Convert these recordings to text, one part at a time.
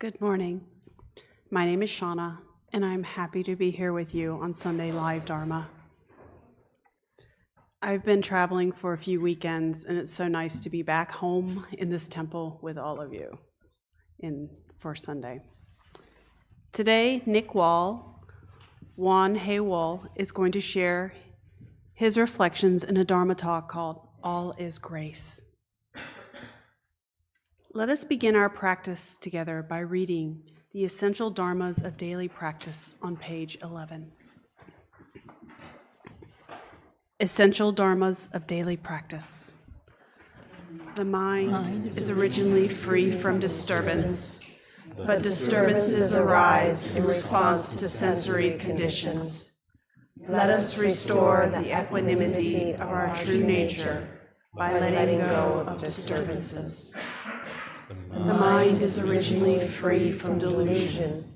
Good morning. My name is Shauna, and I'm happy to be here with you on Sunday Live Dharma. I've been traveling for a few weekends, and it's so nice to be back home in this temple with all of you for Sunday. Today, Nick Wall, Won Wall, is going to share his reflections in a Dharma talk called All is Grace. Let us begin our practice together by reading the Essential Dharmas of Daily Practice on page 11. Essential Dharmas of Daily Practice. The mind is originally free from disturbance, but disturbances arise in response to sensory conditions. Let us restore the equanimity of our true nature by letting go of disturbances. The mind is originally free from delusion,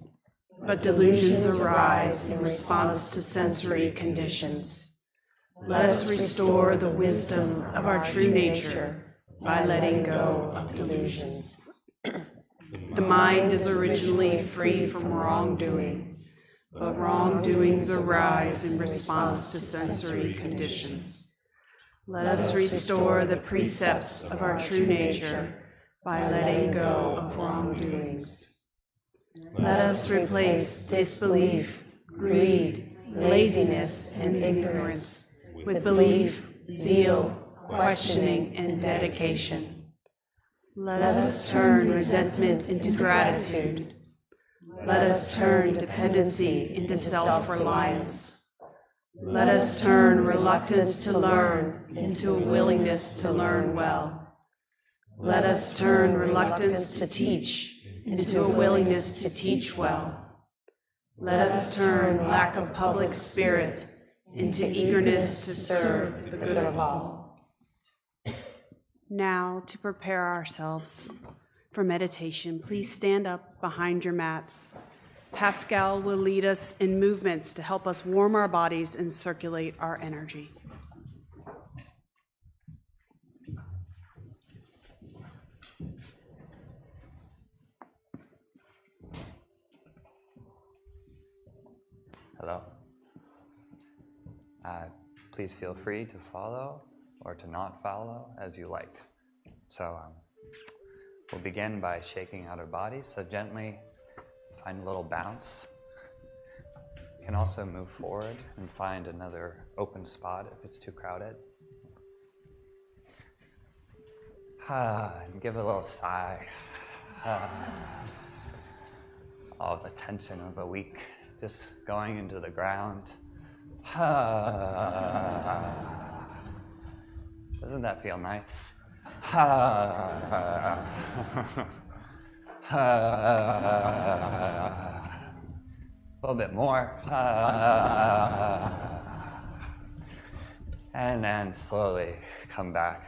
but delusions arise in response to sensory conditions. Let us restore the wisdom of our true nature by letting go of delusions. The mind is originally free from wrongdoing, but wrongdoings arise in response to sensory conditions. Let us restore the precepts of our true nature by letting go of wrongdoings. Let us replace disbelief, greed, laziness, and ignorance with belief, zeal, questioning, and dedication. Let us turn resentment into gratitude. Let us turn dependency into self-reliance. Let us turn reluctance to learn into a willingness to learn well. Let us turn reluctance to teach into a willingness to teach well. Let us turn lack of public spirit into eagerness to serve the good of all. Now, to prepare ourselves for meditation, please stand up behind your mats. Pascal will lead us in movements to help us warm our bodies and circulate our energy. Hello. Please feel free to follow or to not follow as you like. So we'll begin by shaking out our bodies. So gently find a little bounce. You can also move forward and find another open spot if it's too crowded. And give a little sigh. All the tension of the week just going into the ground. Doesn't that feel nice? A little bit more. And then slowly come back.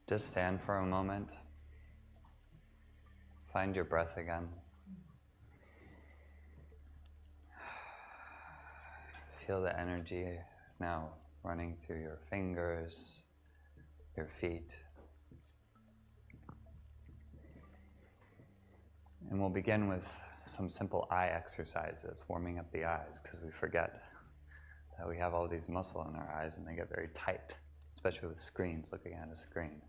Just stand for a moment. Find your breath again. Feel the energy now running through your fingers, your feet. And we'll begin with some simple eye exercises, warming up the eyes, because we forget that we have all these muscles in our eyes and they get very tight, especially with screens, looking at a screen.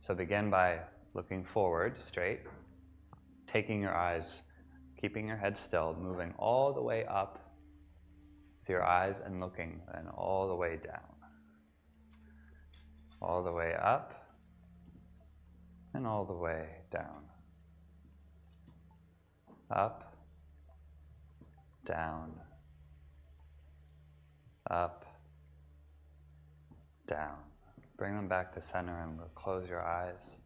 So begin by looking forward, straight, taking your eyes, keeping your head still, moving all the way up your eyes and looking then all the way down, all the way up and all the way down, up, down, up, down. Bring them back to center and close your eyes.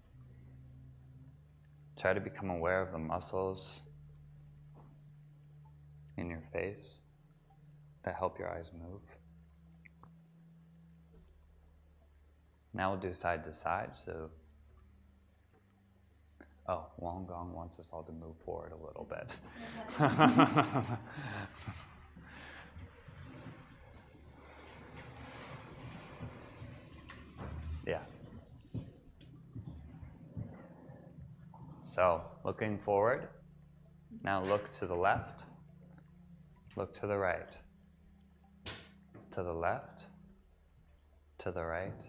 Try to become aware of the muscles in your face that help your eyes move. Now we'll do side to side. So, Won Gong wants us all to move forward a little bit. Yeah. So, looking forward. Now look to the left. Look to the right. To the left. To the right.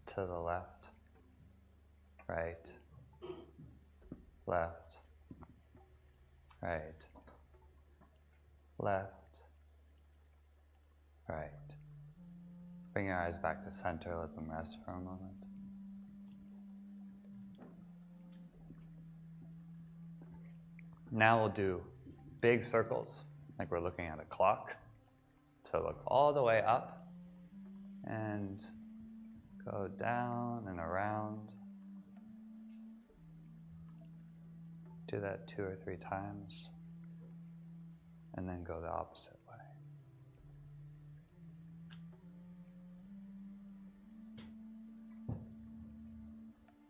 To the left. Right. Left. Right. Left. Right. Bring your eyes back to center. Let them rest for a moment. Now we'll do big circles, like we're looking at a clock. So look all the way up and go down and around. Do that 2 or 3 times, and then go the opposite way.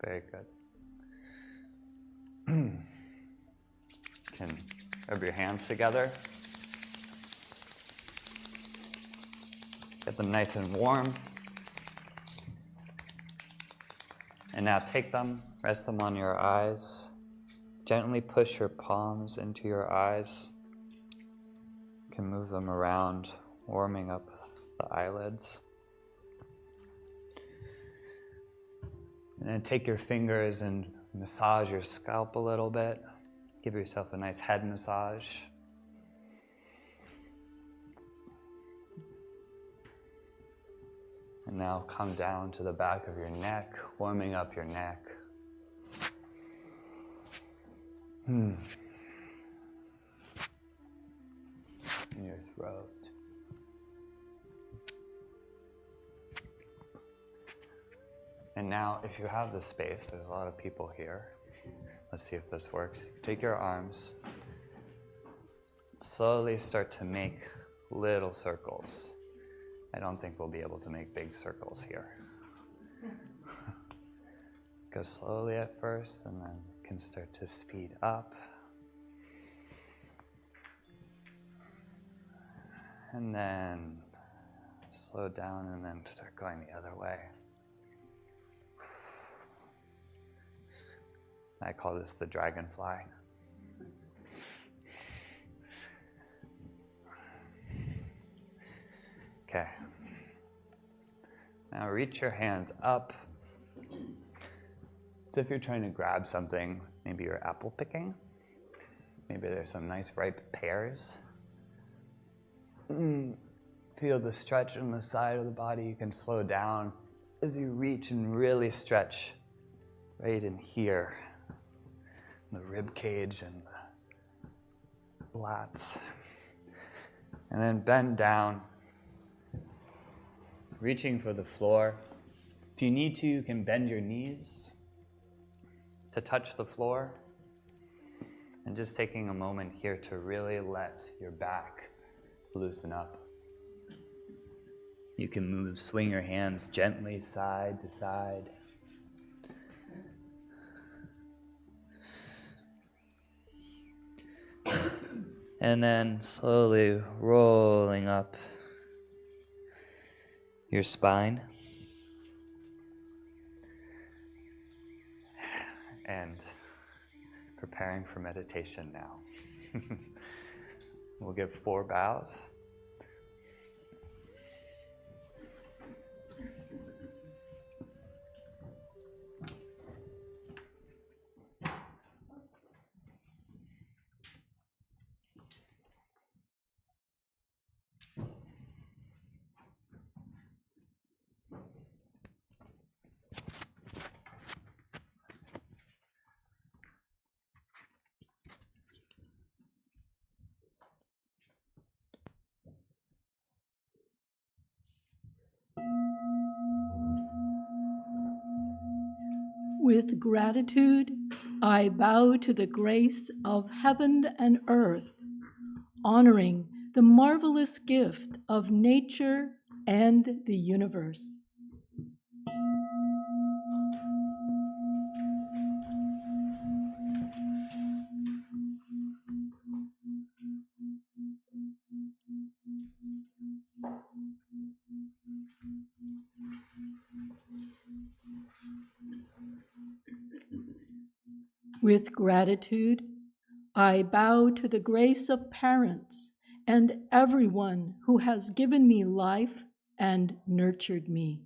Very good. Can rub your hands together. Get them nice and warm. And now take them, rest them on your eyes. Gently push your palms into your eyes. You can move them around, warming up the eyelids. And then take your fingers and massage your scalp a little bit. Give yourself a nice head massage. And now come down to the back of your neck, warming up your neck. And your throat. And now, if you have the space, there's a lot of people here. Let's see if this works. Take your arms. Slowly start to make little circles. I don't think we'll be able to make big circles here. Go slowly at first, and then you can start to speed up. And then slow down, and then start going the other way. I call this the dragonfly. Okay. Now reach your hands up. As if you're trying to grab something. Maybe you're apple picking. Maybe there's some nice ripe pears. Feel the stretch on the side of the body. You can slow down as you reach and really stretch right in here. The rib cage and the lats. And then bend down, reaching for the floor. If you need to, you can bend your knees to touch the floor. And just taking a moment here to really let your back loosen up. You can swing your hands gently side to side. And then slowly rolling up your spine. And preparing for meditation now. We'll give 4 bows. With gratitude, I bow to the grace of heaven and earth, honoring the marvelous gift of nature and the universe. With gratitude, I bow to the grace of parents and everyone who has given me life and nurtured me.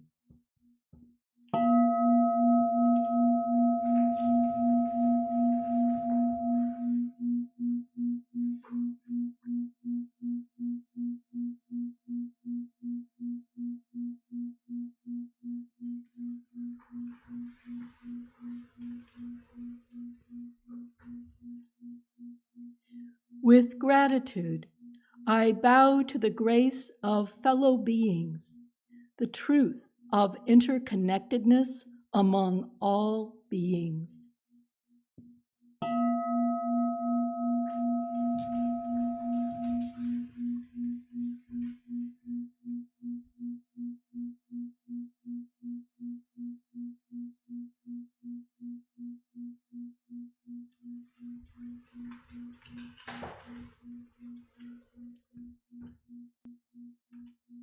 With gratitude, I bow to the grace of fellow beings, the truth of interconnectedness among all beings.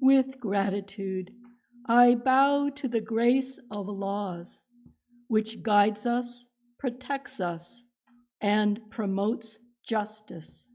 With gratitude, I bow to the grace of laws, which guides us, protects us, and promotes justice.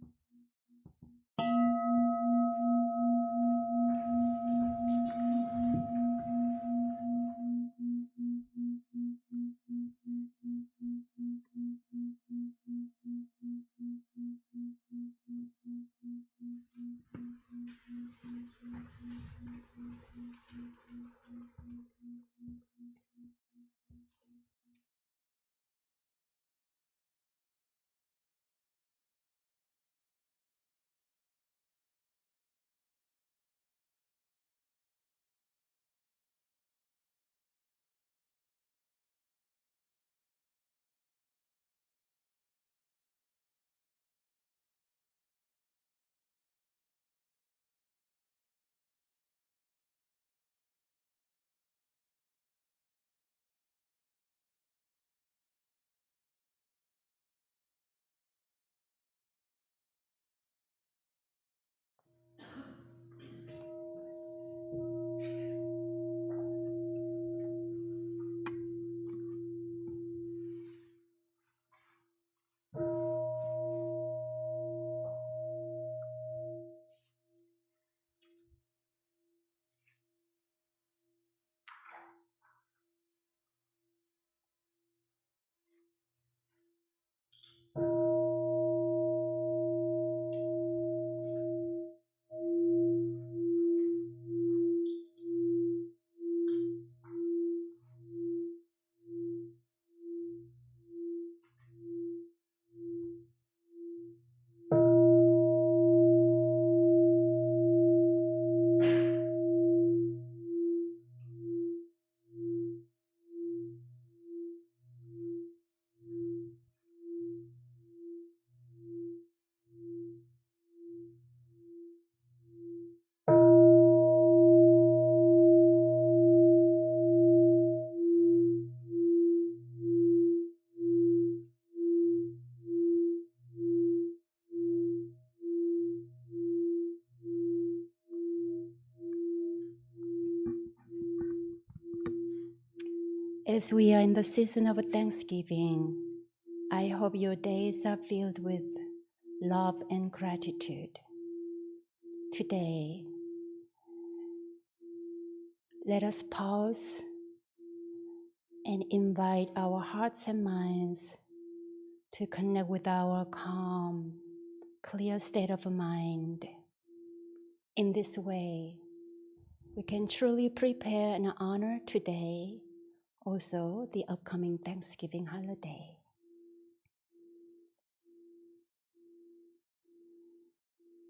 As we are in the season of Thanksgiving, I hope your days are filled with love and gratitude. Today, let us pause and invite our hearts and minds to connect with our calm, clear state of mind. In this way, we can truly prepare and honor today, also the upcoming Thanksgiving holiday.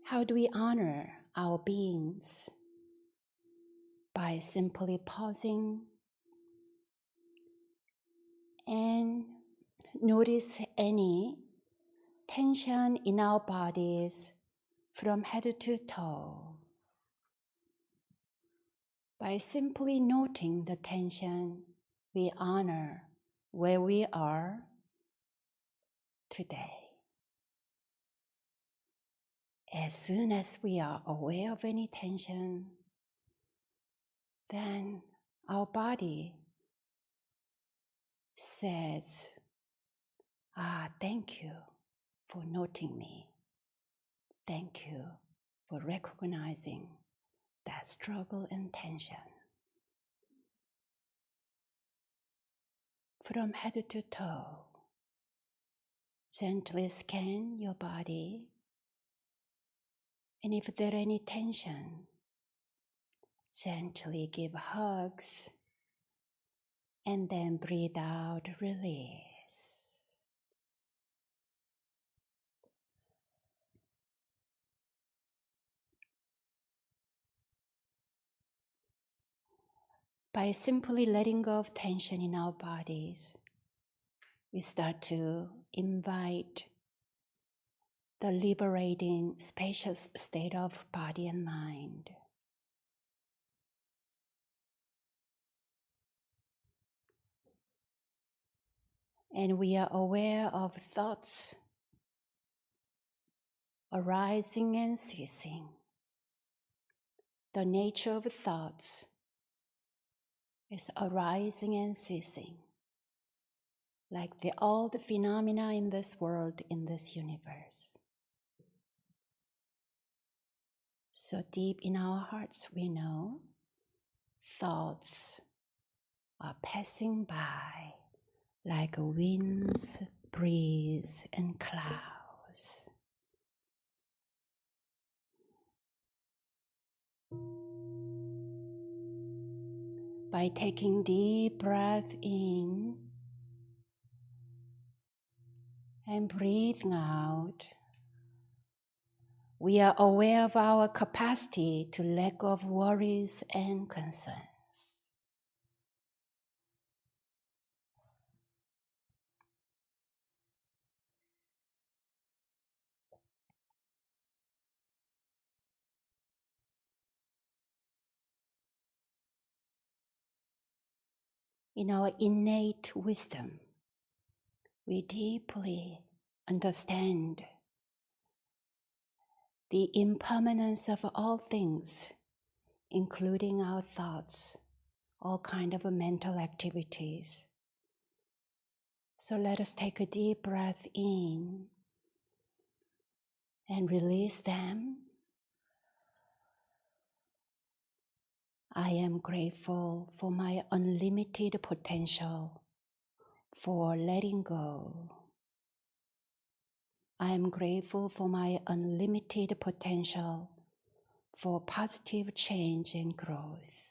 How do we honor our beings? By simply pausing and notice any tension in our bodies from head to toe. By simply noting the tension, we honor where we are today. As soon as we are aware of any tension, then our body says, Thank you for noting me. Thank you for recognizing that struggle and tension. From head to toe, gently scan your body, and if there any tension, gently give hugs, and then breathe out, release. By simply letting go of tension in our bodies, we start to invite the liberating, spacious state of body and mind. And we are aware of thoughts arising and ceasing. The nature of thoughts is arising and ceasing, like all the phenomena in this world, in this universe. So deep in our hearts, we know thoughts are passing by like winds, breeze, and clouds. By taking deep breath in and breathing out, we are aware of our capacity to let go of worries and concerns. In our innate wisdom, we deeply understand the impermanence of all things, including our thoughts, all kinds of mental activities. So let us take a deep breath in and release them. I am grateful for my unlimited potential for letting go. I am grateful for my unlimited potential for positive change and growth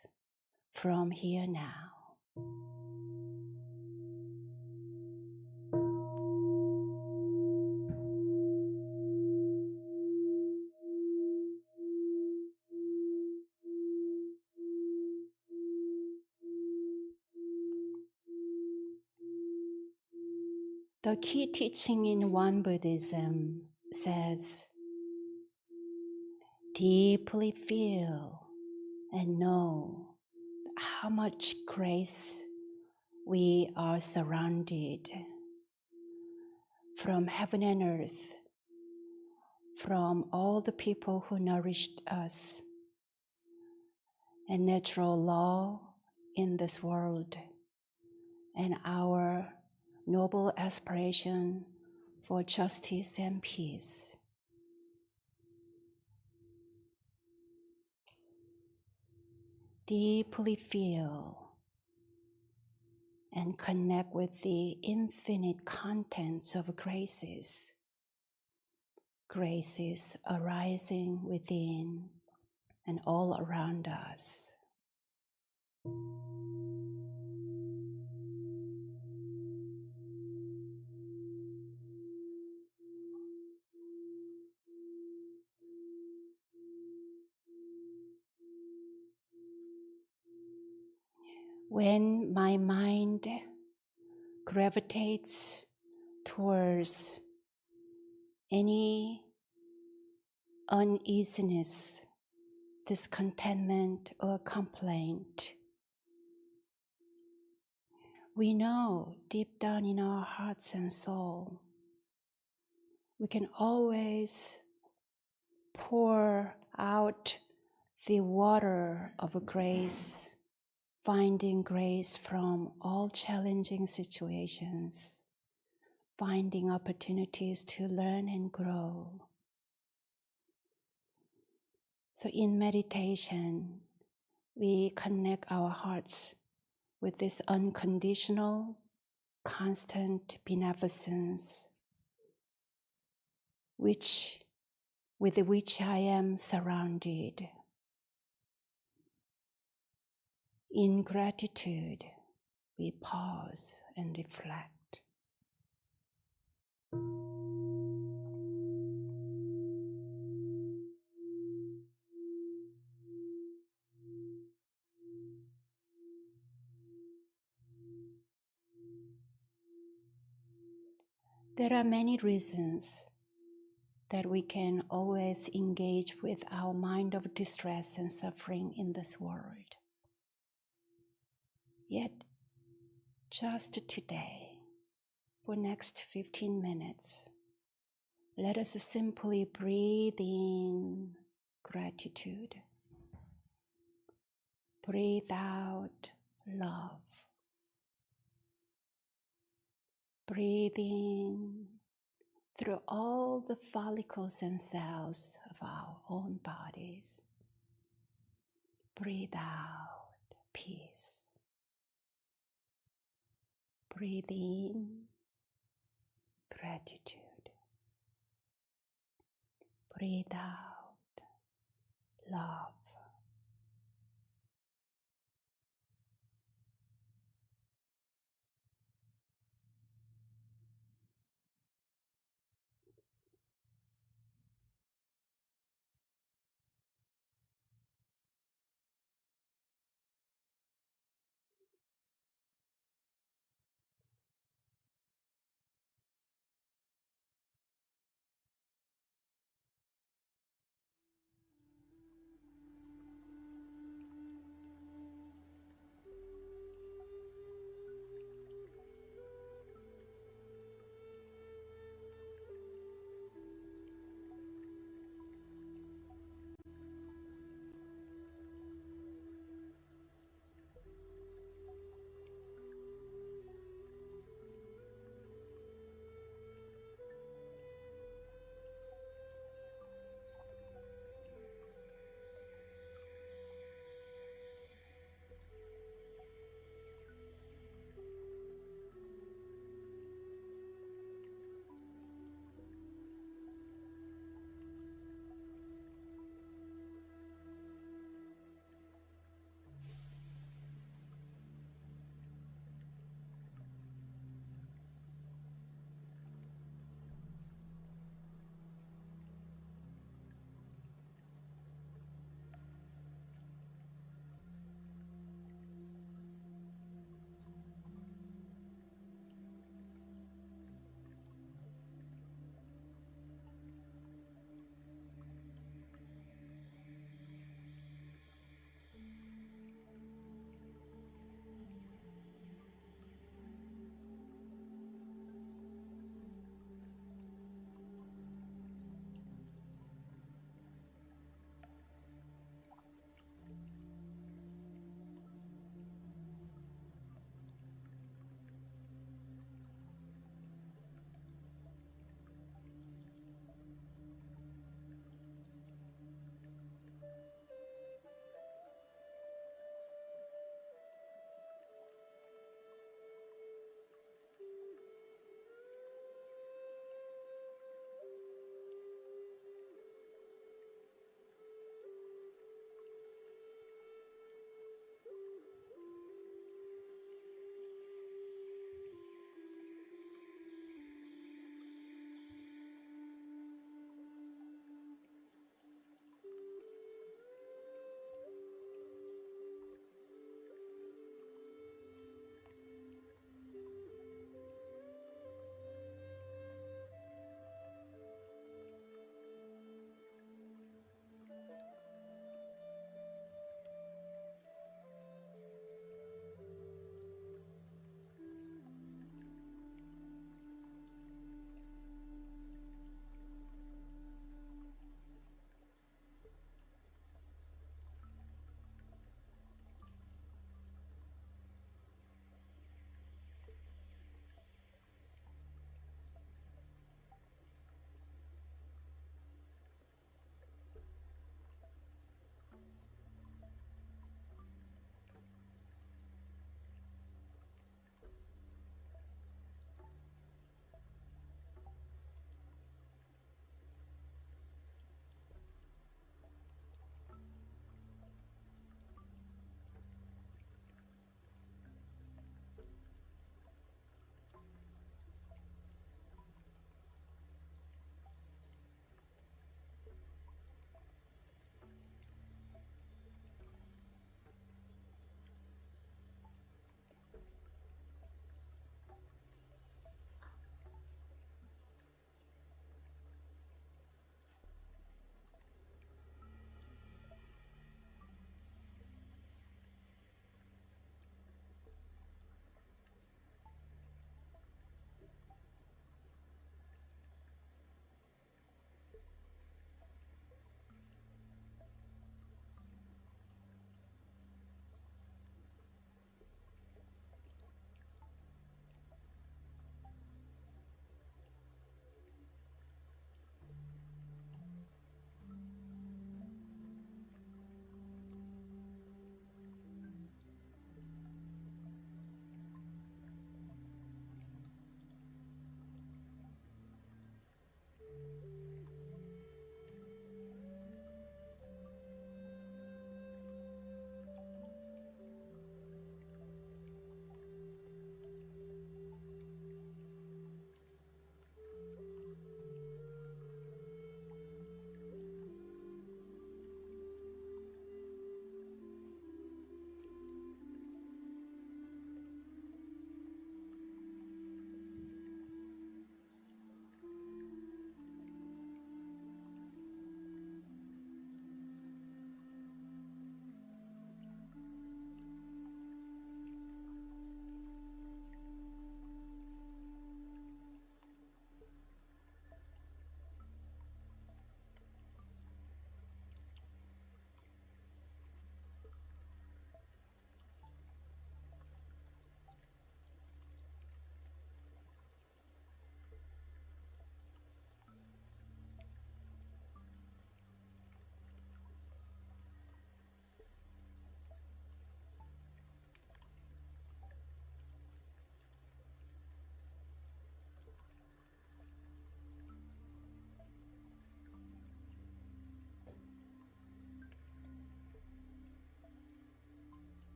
from here now. The key teaching in Won Buddhism says, deeply feel and know how much grace we are surrounded from heaven and earth, from all the people who nourished us, and natural law in this world, and our noble aspiration for justice and peace. Deeply feel and connect with the infinite contents of graces, graces arising within and all around us. When my mind gravitates towards any uneasiness, discontentment, or complaint, we know deep down in our hearts and soul, we can always pour out the water of grace, finding grace from all challenging situations, finding opportunities to learn and grow. So in meditation, we connect our hearts with this unconditional, constant beneficence, with which I am surrounded. In gratitude, we pause and reflect. There are many reasons that we can always engage with our mind of distress and suffering in this world. Yet, just today, for next 15 minutes, let us simply breathe in gratitude. Breathe out love. Breathe in through all the follicles and cells of our own bodies. Breathe out peace. Breathe in gratitude. Breathe out love.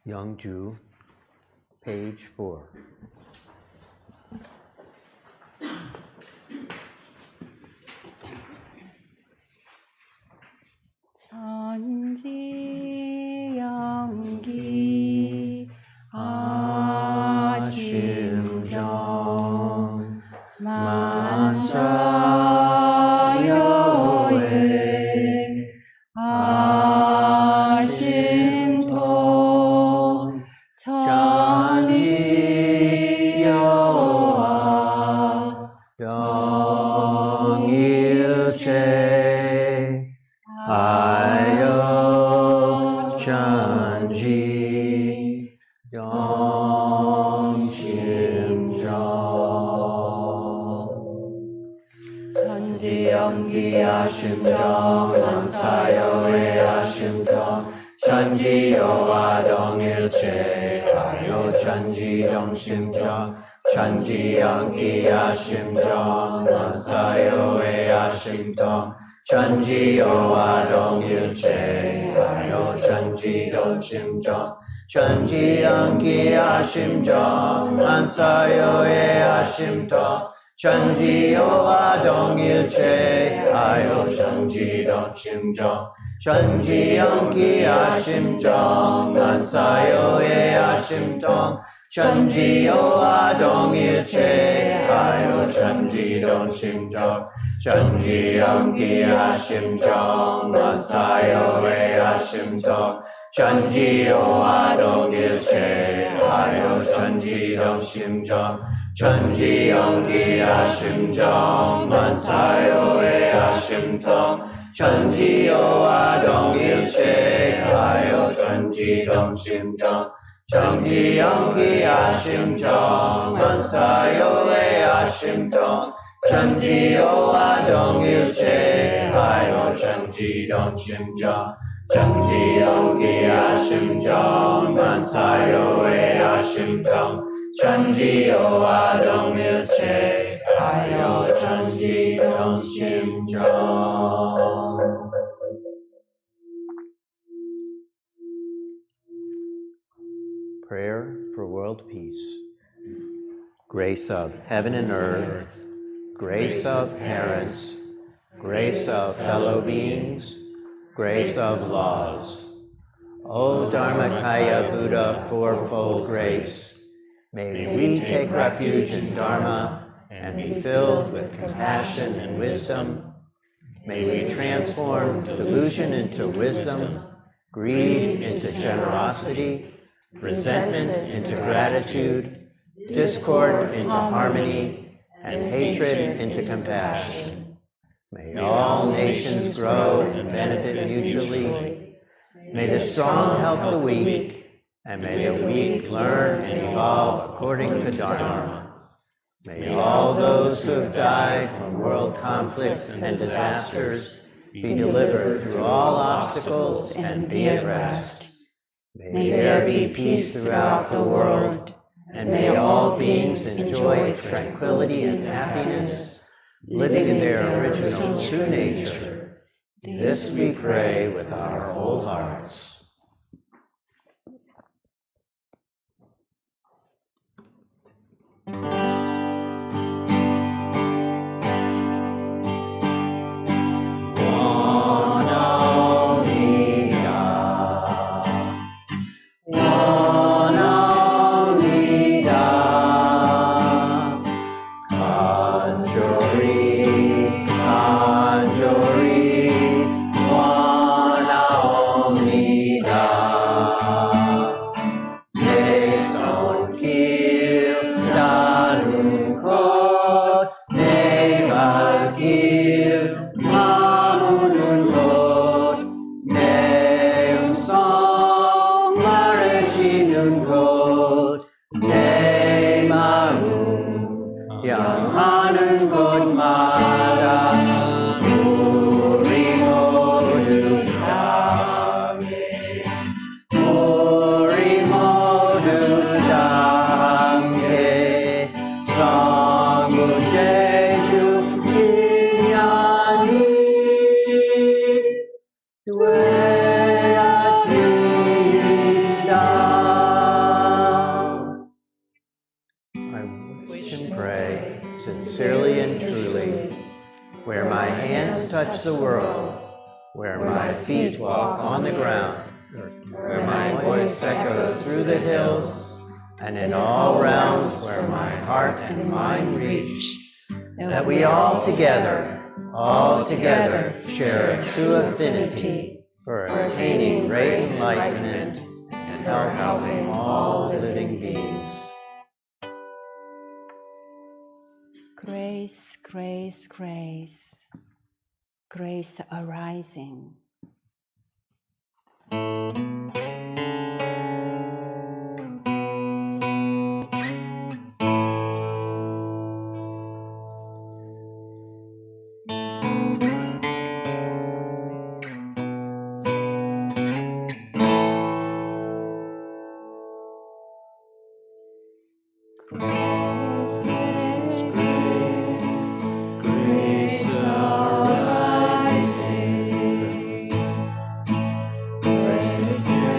Youngju, page 4. 천지연기 아심정 만사여행 아심통 천지여와 영일체 아여 천지 영심정 천지연기아심정 만사여외아심정 천지여와동일체 아요 천지동심정 천지연기아심정 만사여외아심정 천지여와동일체 아요 천지동심정 천지연기아심정 만사여외아심정 천지여와동일체 아요 천지동심정 천지연기아심정 만사여외아심정 천지여와동일체 아요 천지동심정 천지연기아심정 만사여외아심정 천지여와동일체 아요 천지동심정 천지연기아심정 만사여외아심정 천지여와동일체 아요 천지동심정 천지연기아심정 만사여외아심정 천지여와동일체 아요 천지동심정 천지연기아심정 만사여외아심정 천지여와동일체 아요 천지동심정. Prayer for world peace. Grace of heaven and earth, grace of parents, grace of fellow beings, grace of laws. O Dharmakaya Buddha fourfold grace, may we take refuge in Dharma and be filled with compassion and wisdom. May we transform delusion into wisdom, greed into generosity, resentment into gratitude, discord into harmony, and hatred into compassion. May all nations grow and benefit mutually. May the strong help the weak, and may the weak learn and evolve according to Dharma. May all those who have died from world conflicts and disasters be delivered through all obstacles and be at rest. May there be peace throughout the world, and may all beings enjoy tranquility and happiness, living in their original true nature. This we pray with our whole hearts. 향하는 곳마다 우리 모두 다 함께 성부제주 인연이 되어지이다. really and truly, where my hands touch the world, where my feet walk on the ground, where my voice echoes through the hills, and in all realms where my heart and mind reach, that we all together share a true affinity for attaining great enlightenment and for helping all living beings. Grace, grace, grace. Grace arising. Grace, grace, grace, grace arising. Grace, grace.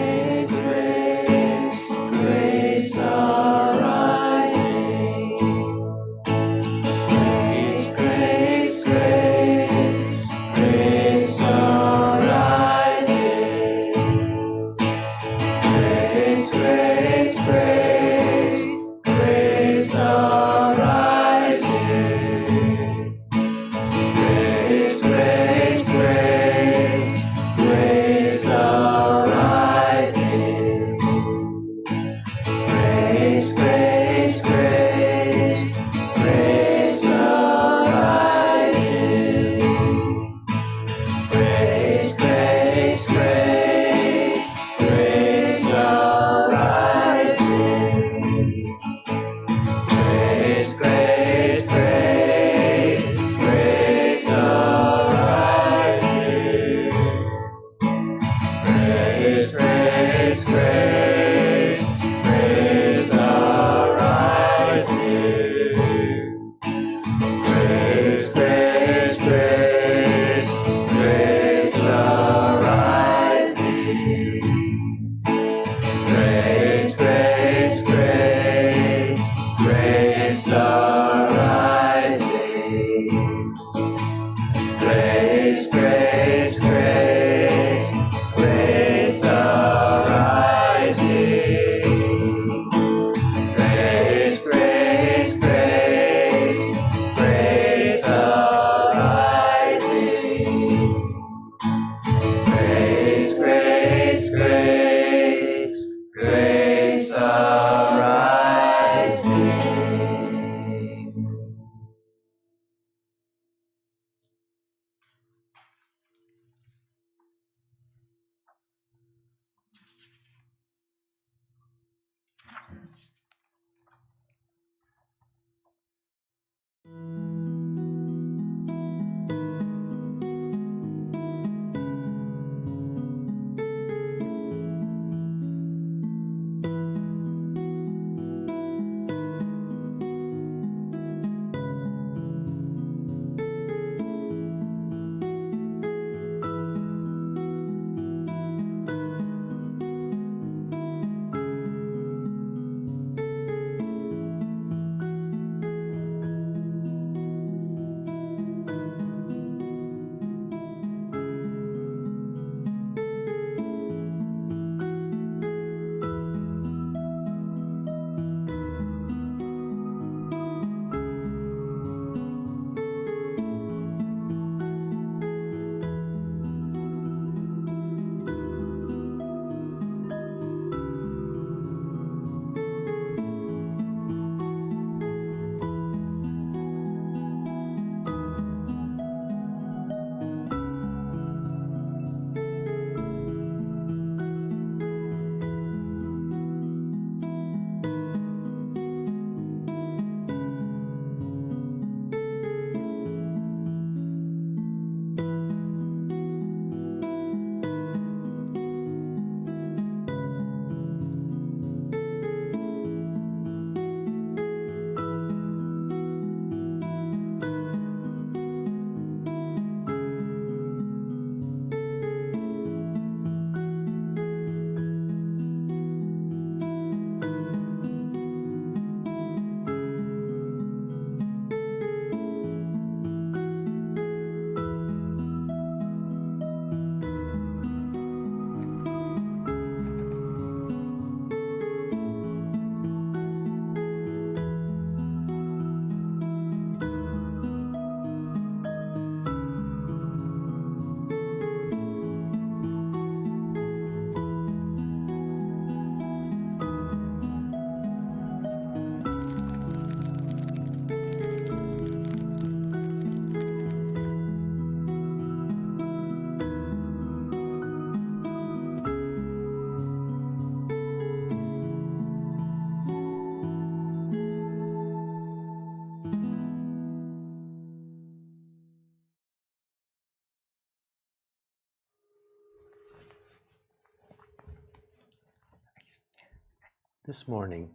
This morning,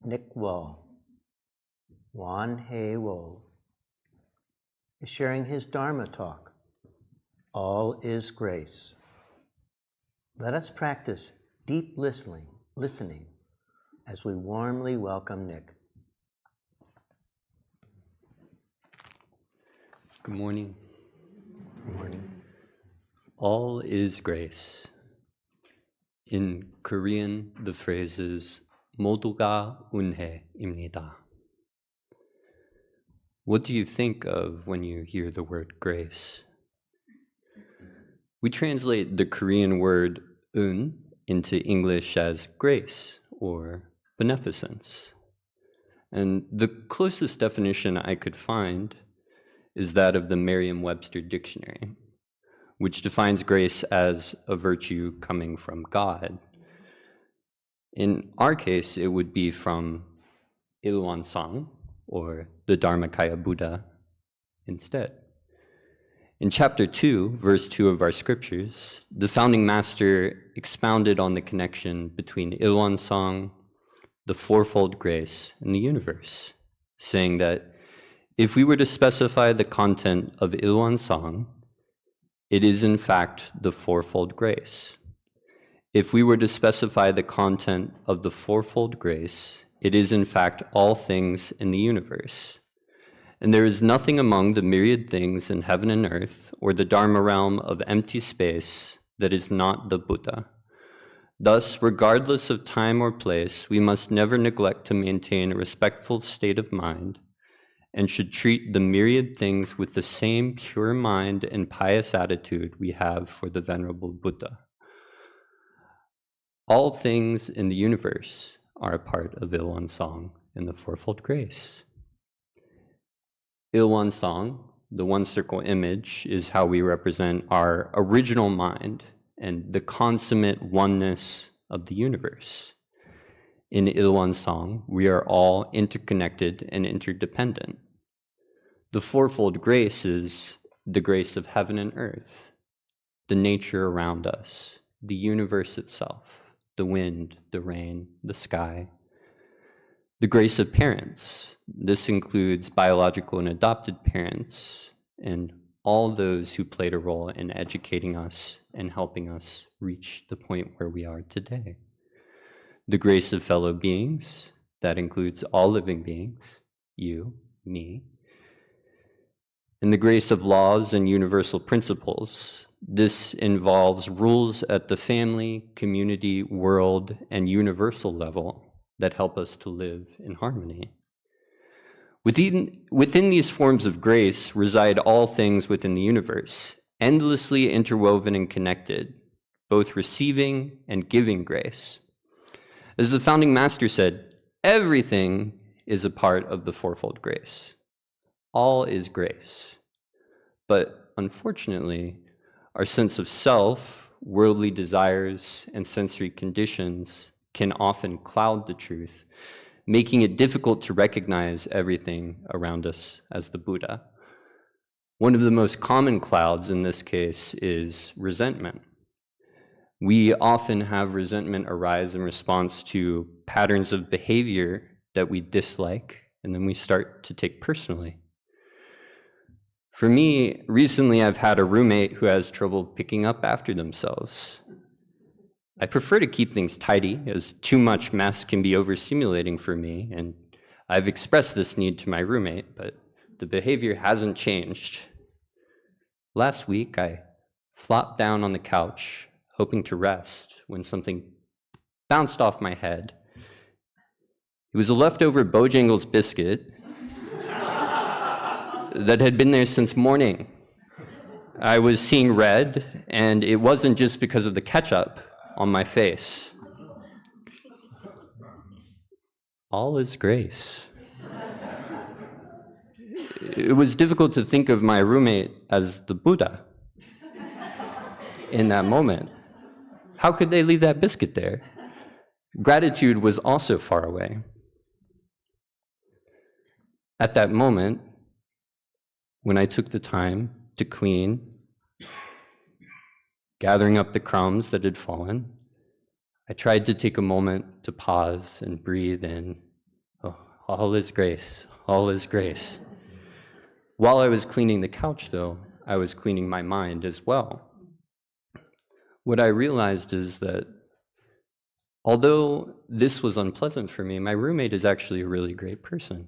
Nick Wall, Won Wo, is sharing his Dharma Talk, All is Grace. Let us practice deep listening as we warmly welcome Nick. Good morning. Good morning. All is grace. In Korean, the phrase is 모두가 은혜입니다. What do you think of when you hear the word grace? We translate the Korean word 은 into English as grace or beneficence. And the closest definition I could find is that of the Merriam-Webster dictionary, which defines grace as a virtue coming from God. In our case, it would be from Ilwansang, or the Dharmakaya Buddha, instead. In chapter 2, verse 2 of our scriptures, the founding master expounded on the connection between Ilwansang, the fourfold grace, and the universe, saying that if we were to specify the content of Ilwansang, it is in fact the fourfold grace. If we were to specify the content of the fourfold grace, it is in fact all things in the universe. And there is nothing among the myriad things in heaven and earth, or the Dharma realm of empty space, that is not the Buddha. Thus, regardless of time or place, we must never neglect to maintain a respectful state of mind, and should treat the myriad things with the same pure mind and pious attitude we have for the Venerable Buddha. All things in the universe are a part of Ilwansang and the fourfold grace. Ilwansang, the one circle image, is how we represent our original mind and the consummate oneness of the universe. In Ilwansang, we are all interconnected and interdependent. The fourfold grace is the grace of heaven and earth, the nature around us, the universe itself, the wind, the rain, the sky. The grace of parents. This includes biological and adopted parents and all those who played a role in educating us and helping us reach the point where we are today. The grace of fellow beings. That includes all living beings, you, me. And the grace of laws and universal principles. This involves rules at the family, community, world, and universal level that help us to live in harmony. Within these forms of grace reside all things within the universe, endlessly interwoven and connected, both receiving and giving grace. As the founding master said, everything is a part of the fourfold grace. All is grace. But unfortunately, our sense of self, worldly desires, and sensory conditions can often cloud the truth, making it difficult to recognize everything around us as the Buddha. One of the most common clouds in this case is resentment. We often have resentment arise in response to patterns of behavior that we dislike, and then we start to take personally. For me, recently I've had a roommate who has trouble picking up after themselves. I prefer to keep things tidy, as too much mess can be overstimulating for me, and I've expressed this need to my roommate, but the behavior hasn't changed. Last week, I flopped down on the couch, hoping to rest, when something bounced off my head. It was a leftover Bojangles biscuit that had been there since morning. I was seeing red, and it wasn't just because of the ketchup on my face. All is grace. It was difficult to think of my roommate as the Buddha in that moment. How could they leave that biscuit there? Gratitude was also far away. At that moment, when I took the time to clean, gathering up the crumbs that had fallen, I tried to take a moment to pause and breathe in. Oh, all is grace, all is grace. While I was cleaning the couch, though, I was cleaning my mind as well. What I realized is that although this was unpleasant for me, my roommate is actually a really great person.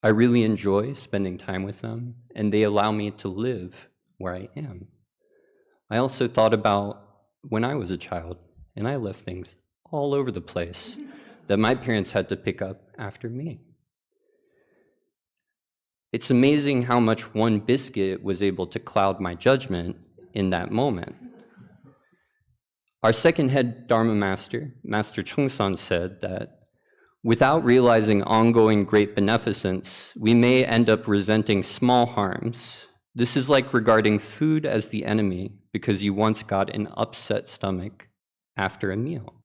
I really enjoy spending time with them, and they allow me to live where I am. I also thought about when I was a child, and I left things all over the place that my parents had to pick up after me. It's amazing how much one biscuit was able to cloud my judgment in that moment. Our second head Dharma master, Master Chung-san, said that without realizing ongoing great beneficence, we may end up resenting small harms. This is like regarding food as the enemy because you once got an upset stomach after a meal.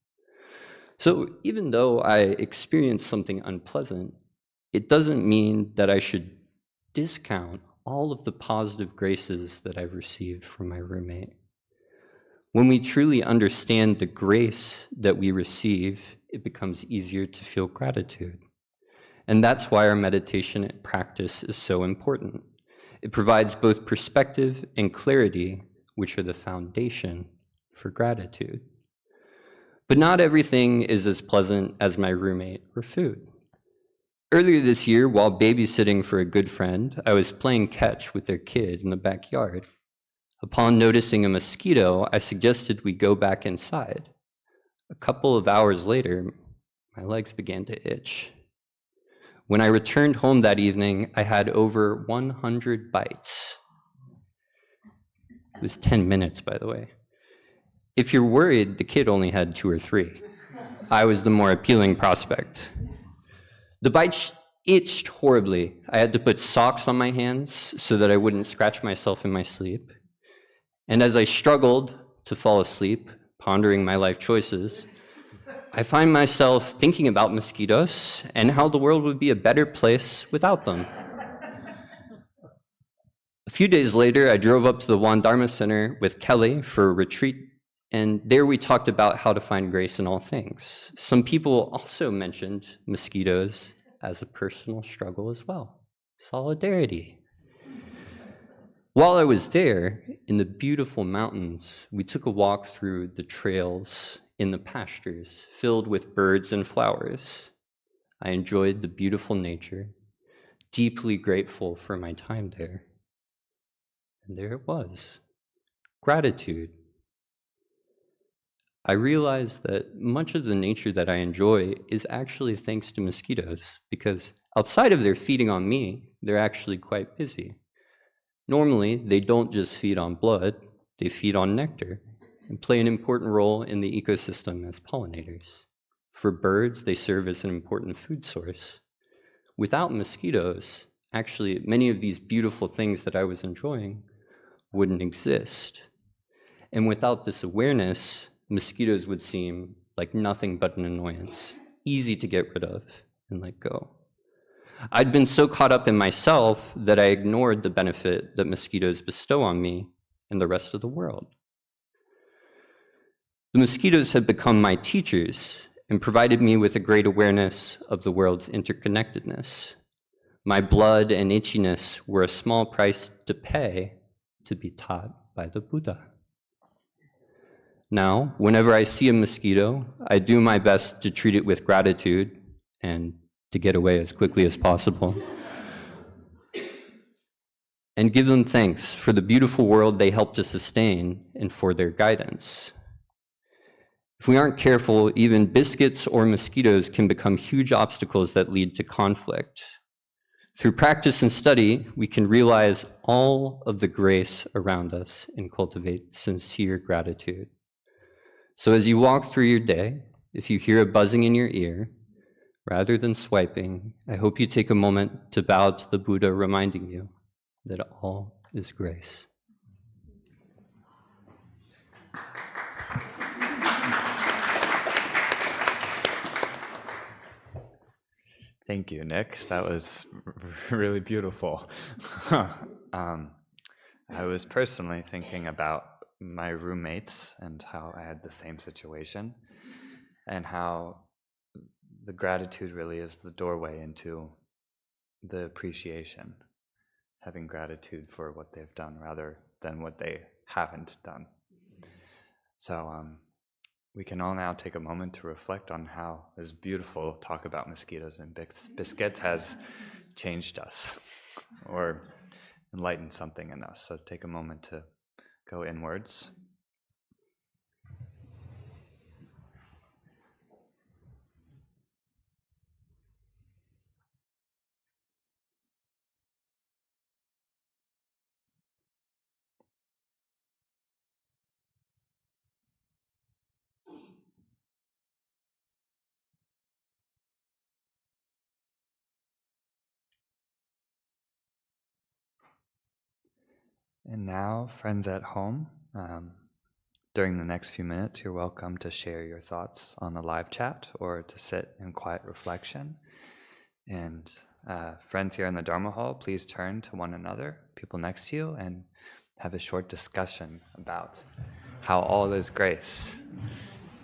So even though I experienced something unpleasant, it doesn't mean that I should discount all of the positive graces that I've received from my roommate. When we truly understand the grace that we receive, it becomes easier to feel gratitude. And that's why our meditation practice is so important. It provides both perspective and clarity, which are the foundation for gratitude. But not everything is as pleasant as my roommate or food. Earlier this year, while babysitting for a good friend, I was playing catch with their kid in the backyard. Upon noticing a mosquito, I suggested we go back inside. A couple of hours later, my legs began to itch. When I returned home that evening, I had over 100 bites. It was 10 minutes, by the way. If you're worried, the kid only had 2 or 3. I was the more appealing prospect. The bites itched horribly. I had to put socks on my hands so that I wouldn't scratch myself in my sleep. And as I struggled to fall asleep, pondering my life choices, I find myself thinking about mosquitoes and how the world would be a better place without them. A few days later, I drove up to the Won Dharma Center with Kelly for a retreat, and there we talked about how to find grace in all things. Some people also mentioned mosquitoes as a personal struggle as well. Solidarity. While I was there, in the beautiful mountains, we took a walk through the trails in the pastures filled with birds and flowers. I enjoyed the beautiful nature, deeply grateful for my time there. And there it was, gratitude. I realized that much of the nature that I enjoy is actually thanks to mosquitoes, because outside of their feeding on me, they're actually quite busy. Normally, they don't just feed on blood, they feed on nectar and play an important role in the ecosystem as pollinators. For birds, they serve as an important food source. Without mosquitoes, actually, many of these beautiful things that I was enjoying wouldn't exist. And without this awareness, mosquitoes would seem like nothing but an annoyance, easy to get rid of and let go. I'd been so caught up in myself that I ignored the benefit that mosquitoes bestow on me and the rest of the world. The mosquitoes had become my teachers and provided me with a great awareness of the world's interconnectedness. My blood and itchiness were a small price to pay to be taught by the Buddha. Now, whenever I see a mosquito, I do my best to treat it with gratitude and to get away as quickly as possible, and give them thanks for the beautiful world they help to sustain and for their guidance. If we aren't careful, even biscuits or mosquitoes can become huge obstacles that lead to conflict. Through practice and study, we can realize all of the grace around us and cultivate sincere gratitude. So as you walk through your day, if you hear a buzzing in your ear, rather than swiping, I hope you take a moment to bow to the Buddha, reminding you that all is grace. Thank you, Nick. That was really beautiful. I was personally thinking about my roommates and how I had the same situation. and how the gratitude really is the doorway into the appreciation, having gratitude for what they've done rather than what they haven't done. So we can all now take a moment to reflect on how this beautiful talk about mosquitoes and biscuits has changed us or enlightened something in us. So take a moment to go inwards. And now, friends at home, during the next few minutes, you're welcome to share your thoughts on the live chat or to sit in quiet reflection. And friends here in the Dharma Hall, please turn to one another, people next to you, and have a short discussion about how all is grace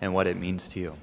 and what it means to you.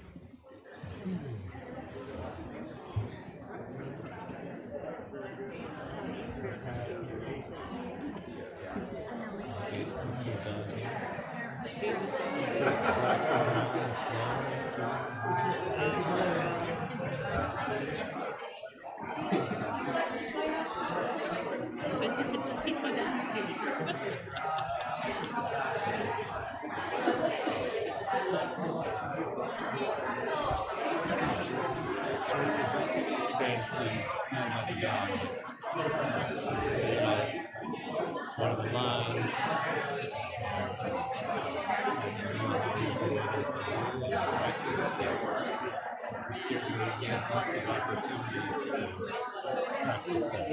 It's one of the lines. Certainly, he has lots of opportunities to practice that.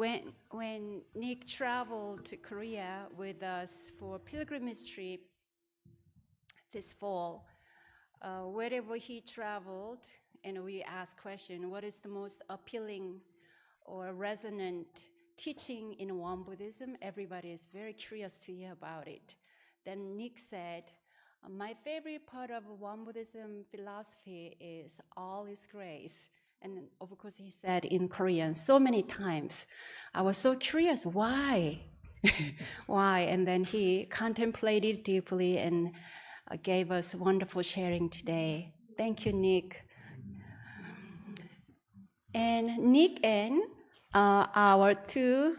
when Nick traveled to Korea with us for pilgrimage trip this fall, wherever he traveled, and we asked question, what is the most appealing or resonant teaching in Won Buddhism? Everybody is very curious to hear about it. Then Nick said, my favorite part of Won Buddhism philosophy is all is grace. And of course he said in Korean so many times. I was so curious, why? Why? And then he contemplated deeply and gave us wonderful sharing today. Thank you, Nick. And Nick and our two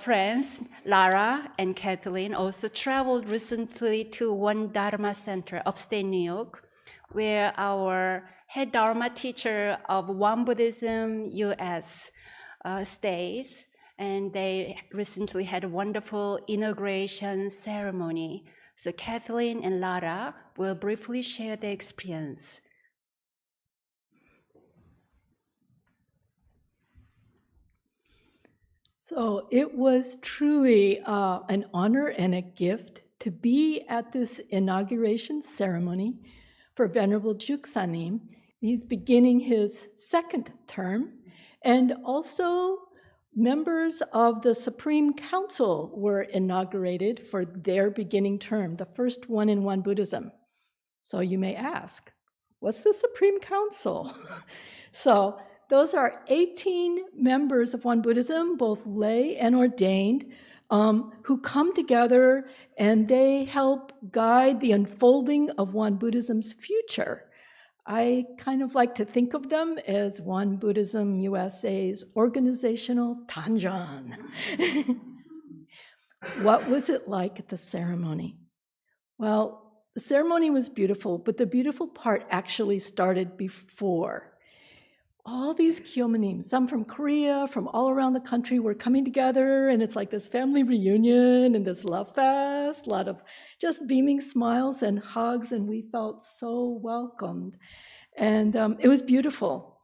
friends, Lara and Kathleen, also traveled recently to One Dharma Center, upstate New York, where our head Dharma teacher of Won Buddhism US stays. And they recently had a wonderful inauguration ceremony. So Kathleen and Lara will briefly share their experience. So it was truly an honor and a gift to be at this inauguration ceremony for Venerable Juksanim. He's beginning his second term, and also members of the Supreme Council were inaugurated for their beginning term, the first one in Won Buddhism. So you may ask, what's the Supreme Council? So those are 18 members of Won Buddhism, both lay and ordained, who come together and they help guide the unfolding of Won Buddhism's future. I kind of like to think of them as Won Buddhism USA's organizational Tanjan. What was it like at the ceremony? Well, the ceremony was beautiful, but the beautiful part actually started before. All these Kyomanim, some from Korea, from all around the country, were coming together, and it's like this family reunion and this love fest, a lot of just beaming smiles and hugs, and we felt so welcomed. And it was beautiful.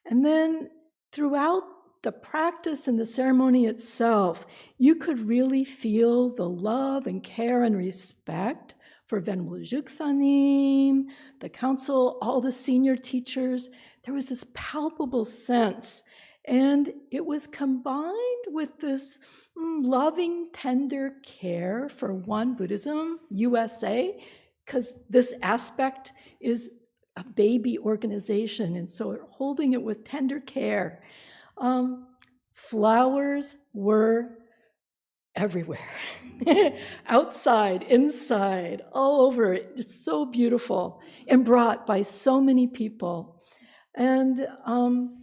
And then throughout the practice and the ceremony itself, you could really feel the love and care and respect for Venerable Juksanim, the council, all the senior teachers. There was this palpable sense, and it was combined with this loving, tender care for Won Buddhism USA, because this aspect is a baby organization, and so holding it with tender care. Flowers were everywhere, outside, inside, all over. It's so beautiful and brought by so many people. And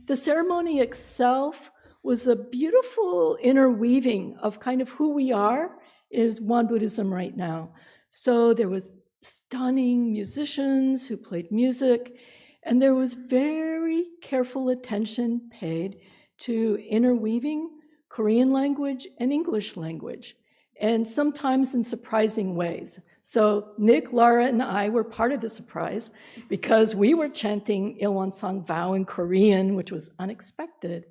the ceremony itself was a beautiful interweaving of kind of who we are is Won Buddhism right now. So there was stunning musicians who played music, and there was very careful attention paid to interweaving Korean language and English language, and sometimes in surprising ways. So Nick, Lara, and I were part of the surprise because we were chanting Ilwansang vow in Korean, which was unexpected.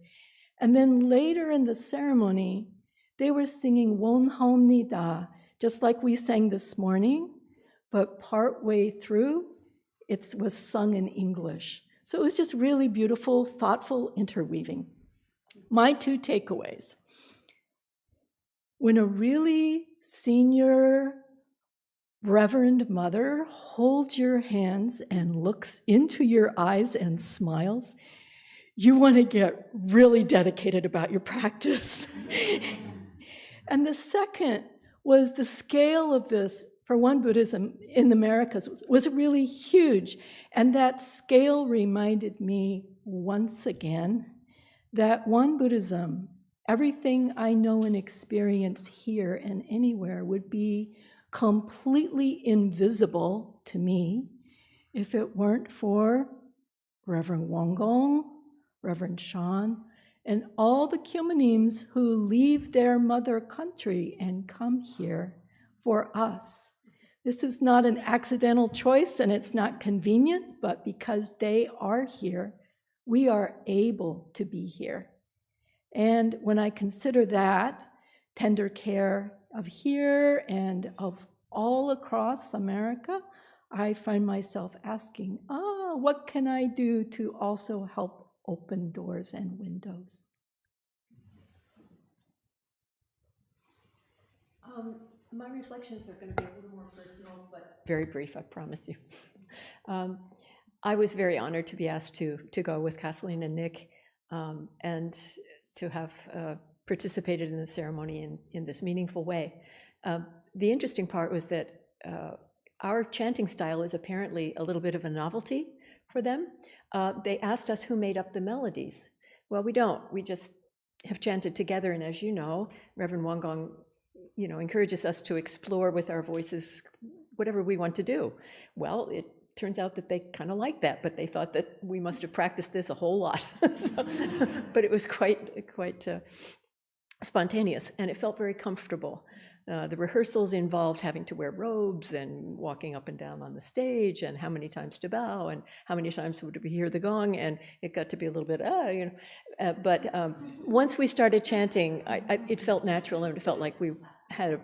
And then later in the ceremony, they were singing Wonhamnida, just like we sang this morning, but partway through, it was sung in English. So it was just really beautiful, thoughtful interweaving. My two takeaways. When a really senior Reverend Mother holds your hands and looks into your eyes and smiles, you want to get really dedicated about your practice. And the second was the scale of this for Won Buddhism in the Americas was really huge. And that scale reminded me once again that Won Buddhism, everything I know and experience here and anywhere would be completely invisible to me if it weren't for Reverend Won Gong, Reverend Sean, and all the Kyumanims who leave their mother country and come here for us. This is not an accidental choice and it's not convenient, but because they are here, we are able to be here. And when I consider that tender care of here and of all across America, I find myself asking, what can I do to also help open doors and windows? My reflections are going to be a little more personal, but very brief, I promise you. I was very honored to be asked to go with Kathleen and Nick and to have participated in the ceremony in this meaningful way. The interesting part was that our chanting style is apparently a little bit of a novelty for them. They asked us who made up the melodies. Well, we don't. We just have chanted together, and as you know, Reverend Won Gong, encourages us to explore with our voices whatever we want to do. Well, it turns out that they kind of like that, but they thought that we must have practiced this a whole lot. But it was quite spontaneous, and it felt very comfortable. The rehearsals involved having to wear robes and walking up and down on the stage, and how many times to bow, and how many times would we hear the gong, and it got to be a little bit, but once we started chanting, it felt natural, and it felt like we had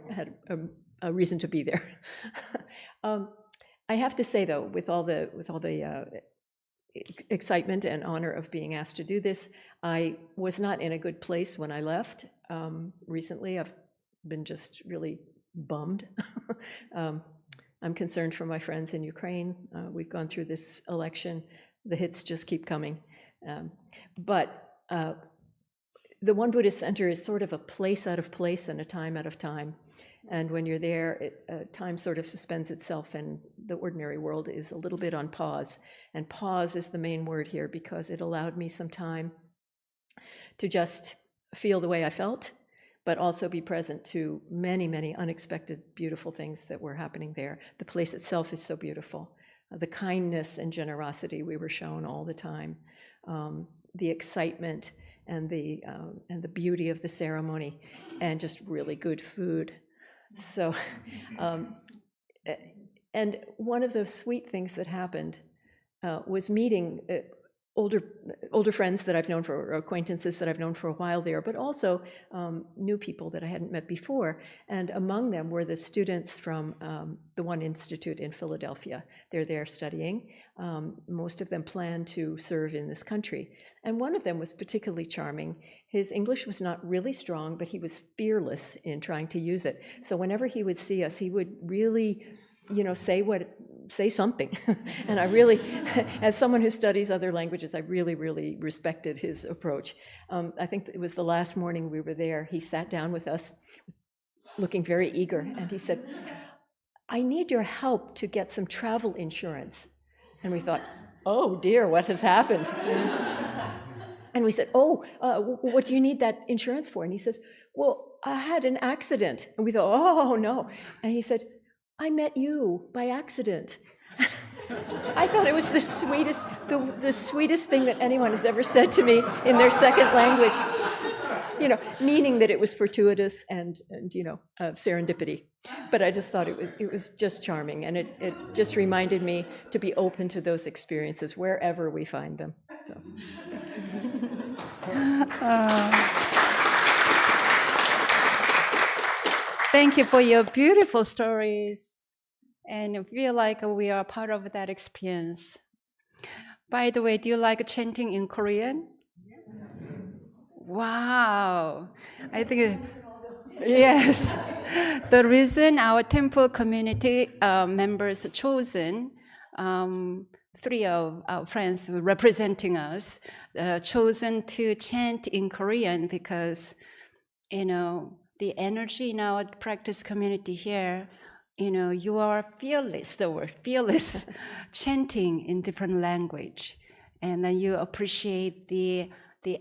a reason to be there. I have to say, though, with all the excitement and honor of being asked to do this, I was not in a good place when I left. Recently, I've been just really bummed. I'm concerned for my friends in Ukraine. We've gone through this election. The hits just keep coming. But the Won Buddhist Center is sort of a place out of place and a time out of time. And when you're there, time sort of suspends itself, and the ordinary world is a little bit on pause. And pause is the main word here, because it allowed me some time to just feel the way I felt, but also be present to many, many unexpected, beautiful things that were happening there. The place itself is so beautiful. The kindness and generosity we were shown all the time, the excitement and the beauty of the ceremony, and just really good food. So, and one of the sweet things that happened was meeting older friends that I've known or acquaintances that I've known for a while there, but also new people that I hadn't met before. And among them were the students from the One Institute in Philadelphia. They're there studying. Most of them plan to serve in this country. And one of them was particularly charming. His English was not really strong, but he was fearless in trying to use it. So whenever he would see us, he would really, say something. And I really, as someone who studies other languages, I really, really respected his approach. I think it was the last morning we were there. He sat down with us, looking very eager, and he said, "I need your help to get some travel insurance." And we thought, oh dear, what has happened? And we said, what do you need that insurance for? And he says, well, I had an accident. And we thought, oh no. And he said, I met you by accident. I thought it was the sweetest thing that anyone has ever said to me in their second language. Meaning that it was fortuitous and serendipity. But I just thought it was just charming, and it just reminded me to be open to those experiences wherever we find them. So. Thank you for your beautiful stories, and I feel like we are part of that experience. By the way, do you like chanting in Korean? Wow, I think, yes. The reason our temple community members chosen, 3 of our friends representing us, chosen to chant in Korean because, the energy in our practice community here, you are fearless, the word fearless, chanting in different language. And then you appreciate the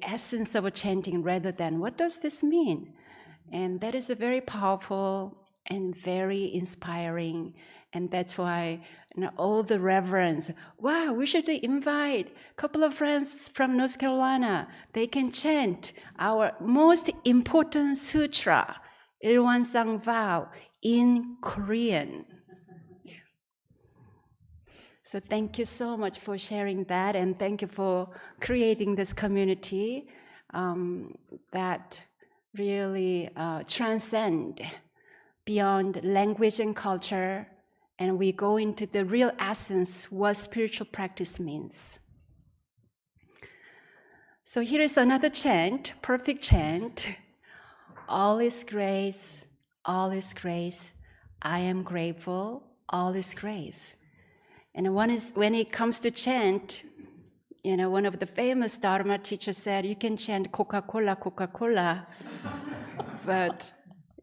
essence of a chanting rather than what does this mean? And that is a very powerful and very inspiring. And that's why all the reverends, wow, we should invite a couple of friends from North Carolina. They can chant our most important sutra, Ilwansang Vow, in Korean. So thank you so much for sharing that, and thank you for creating this community. that really transcend beyond language and culture, and we go into the real essence what spiritual practice means. So here is another chant, perfect chant. All is grace, all is grace. I am grateful, all is grace. And when it comes to chant, one of the famous Dharma teachers said, you can chant Coca-Cola, Coca-Cola. But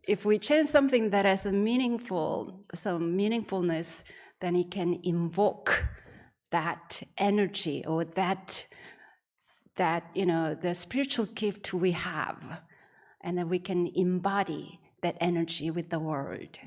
if we chant something that has some meaningfulness, then it can invoke that energy or that the spiritual gift we have, and then we can embody that energy with the world.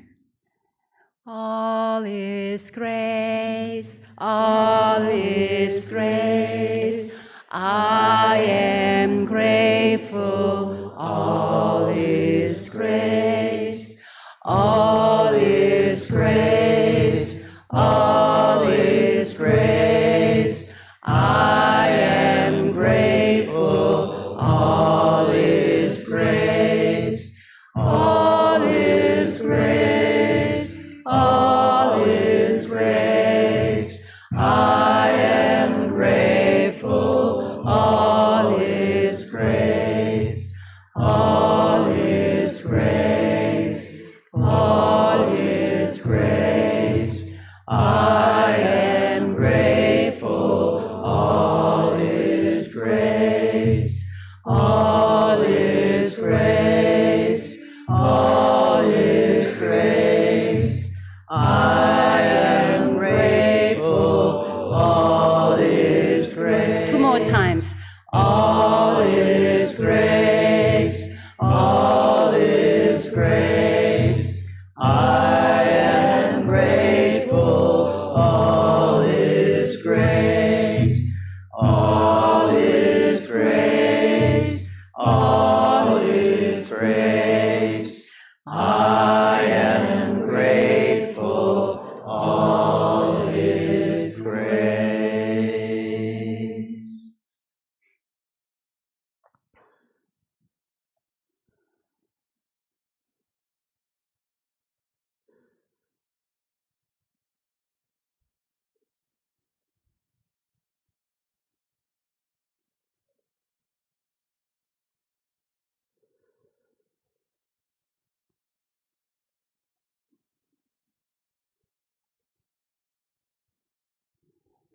All is grace, all is grace. I am grateful, all is grace. All is grace, all is grace. I am grateful, all is grace. All is grace, all is grace. I am grateful, all is grace. All is grace, all is grace. I am grateful, all is grace. All is grace, all is grace. I am grateful, all is grace. Two more times. All is grace, all is grace. I am grateful, all is grace. All is grace, all is grace. I am grateful, all is grace.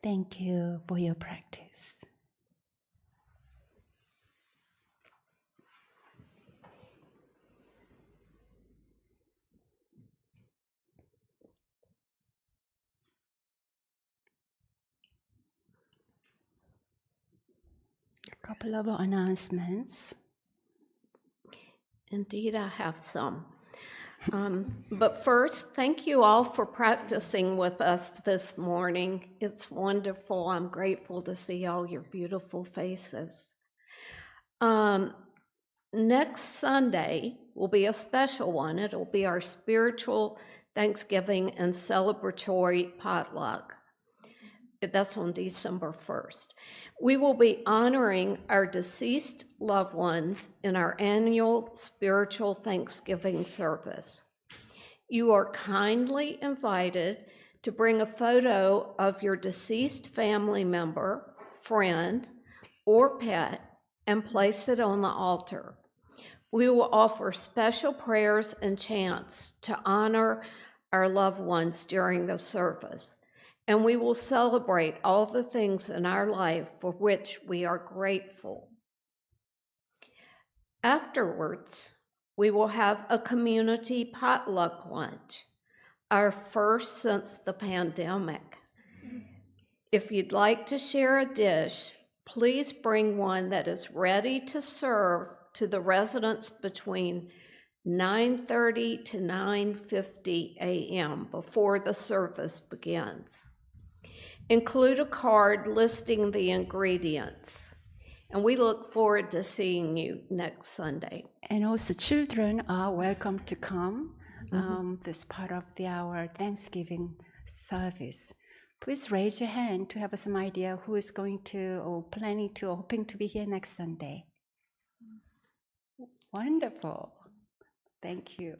Thank you for your practice. A couple of announcements. Indeed, I have some. But first, thank you all for practicing with us this morning. It's wonderful. I'm grateful to see all your beautiful faces. Next Sunday will be a special one. It'll be our spiritual Thanksgiving and celebratory potluck. That's on December 1st. We will be honoring our deceased loved ones in our annual spiritual Thanksgiving service. You are kindly invited to bring a photo of your deceased family member, friend, or pet and place it on the altar. We will offer special prayers and chants to honor our loved ones during the service. And we will celebrate all the things in our life for which we are grateful. Afterwards, we will have a community potluck lunch, our first since the pandemic. If you'd like to share a dish, please bring one that is ready to serve to the residents between 9:30 to 9:50 a.m. before the service begins. Include a card listing the ingredients. And we look forward to seeing you next Sunday. And also children are welcome to come this part of our Thanksgiving service. Please raise your hand to have some idea who is going to or planning to or hoping to be here next Sunday. Wonderful. Thank you.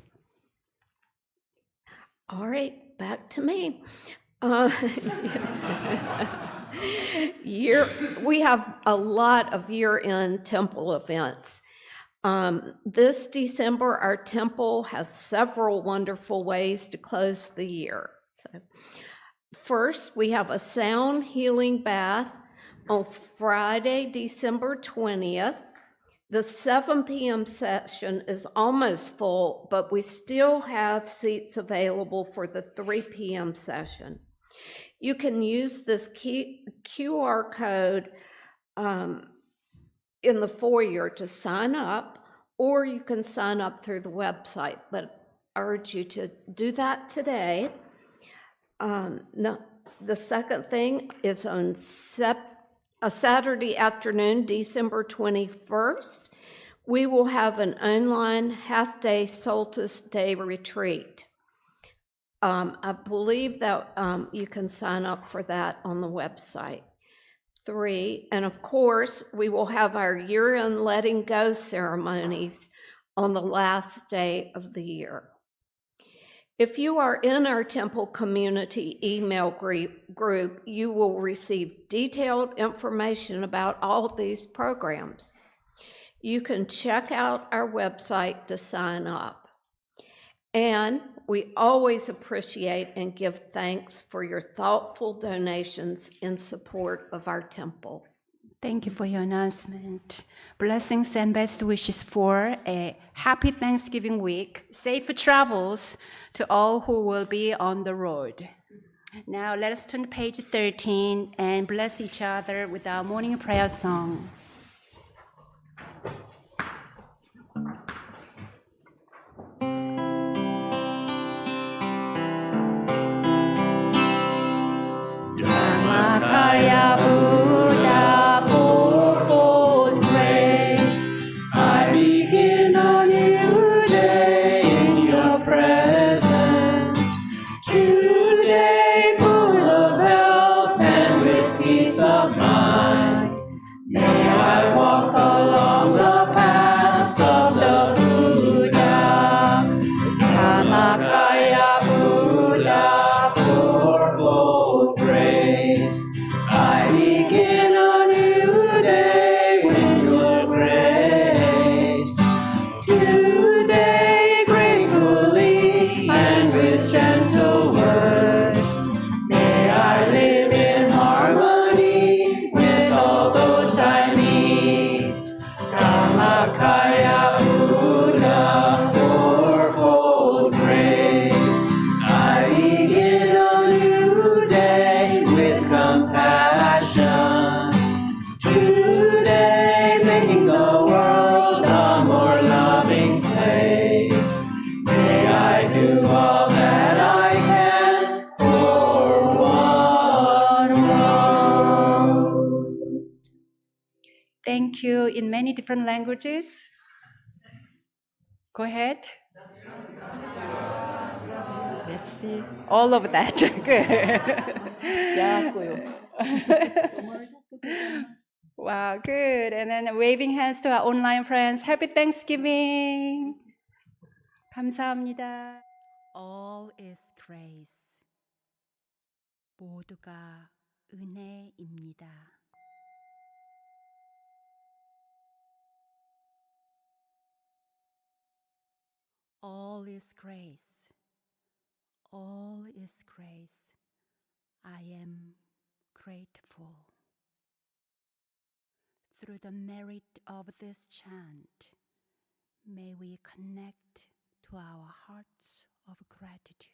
All right, back to me. We have a lot of year-end temple events. This December, our temple has several wonderful ways to close the year. So, first, we have a sound healing bath on Friday, December 20th. The 7 p.m. session is almost full, but we still have seats available for the 3 p.m. session. You can use this QR code in the foyer to sign up, or you can sign up through the website, but I urge you to do that today. No, the second thing is on a Saturday afternoon, December 21st, we will have an online half-day Solstice Day retreat. I believe that you can sign up for that on the website. 3, and of course, we will have our year-end letting go ceremonies on the last day of the year. If you are in our temple community email group, you will receive detailed information about all these programs. You can check out our website to sign up. And we always appreciate and give thanks for your thoughtful donations in support of our temple. Thank you for your announcement. Blessings and best wishes for a happy Thanksgiving week. Safe travels to all who will be on the road. Now let us turn to page 13 and bless each other with our morning prayer song. Dharmakaya Buddha, fourfold grace, I begin a new day in your presence. Today full of health and with peace of mind. May I walk along the path of the Buddha. Dharmakaya Buddha, fourfold grace. I begin a new day with your grace. Today gratefully and with gentle words, may I live in harmony with all those I meet. Dharmakaya Buddha, fourfold grace. I begin a new day with compassion. Today making the world a more loving place. May I do all that I can for one world. Thank you in many different languages. Go ahead. Let's see. All of that. Good. Wow, good. And then waving hands to our online friends. Happy Thanksgiving. 감사합니다. All is grace. 모두가 은혜입니다. All is grace. All is grace. I am grateful. Through the merit of this chant, may we connect to our hearts of gratitude.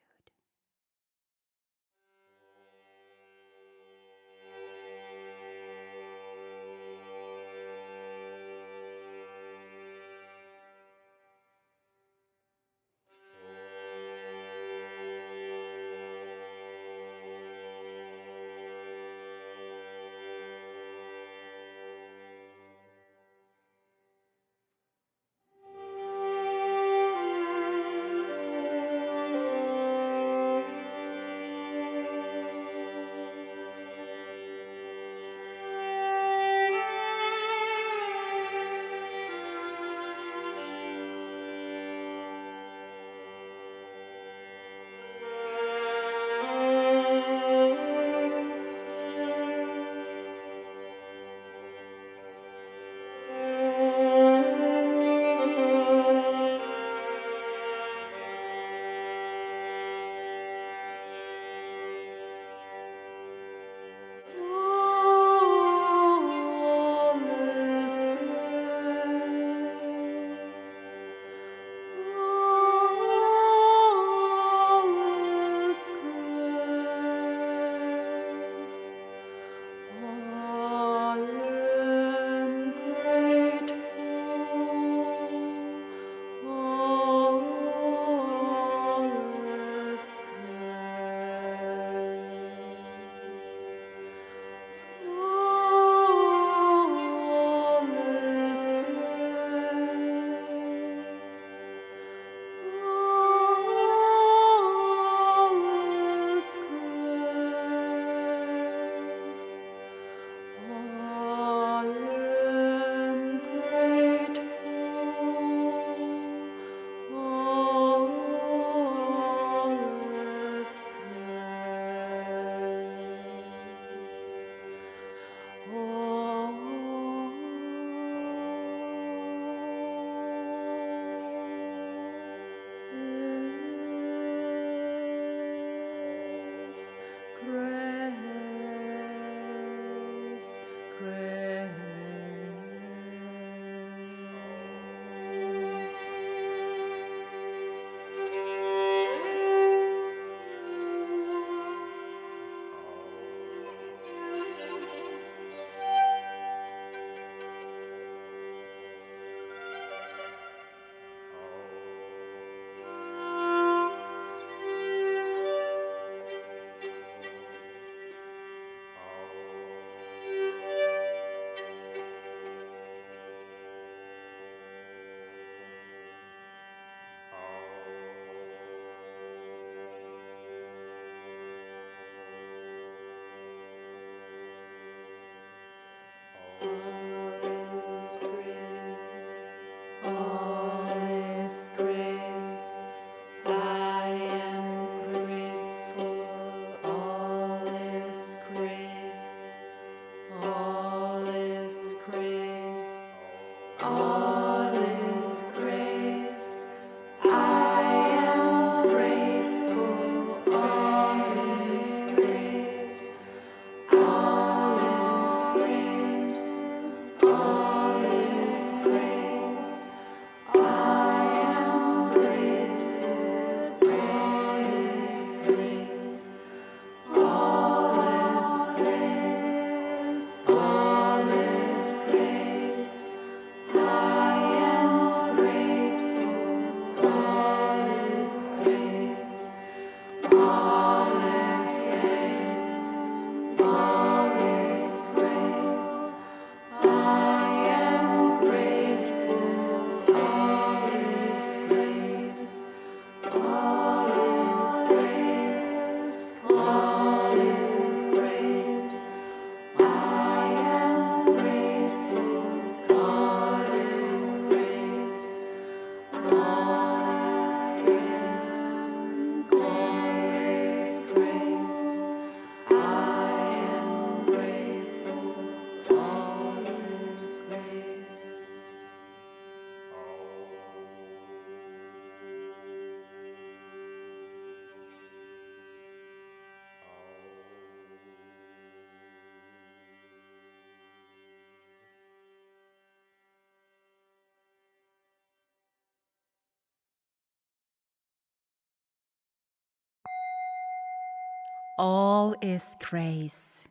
All is grace.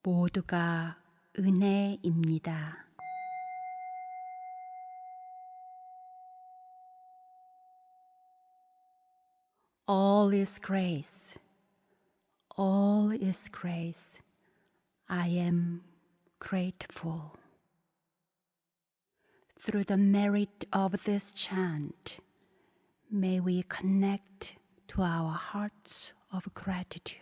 모두가 은혜입니다. All is grace. All is grace. I am grateful. Through the merit of this chant, may we connect to our hearts of gratitude.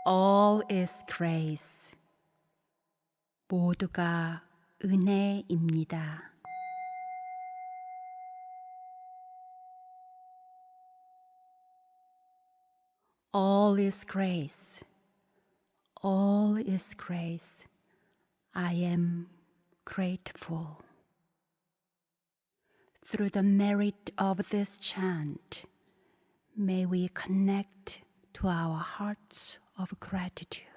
All is grace. 모두가 은혜입니다. All is grace. All is grace. I am grateful. Through the merit of this chant, may we connect to our hearts of gratitude.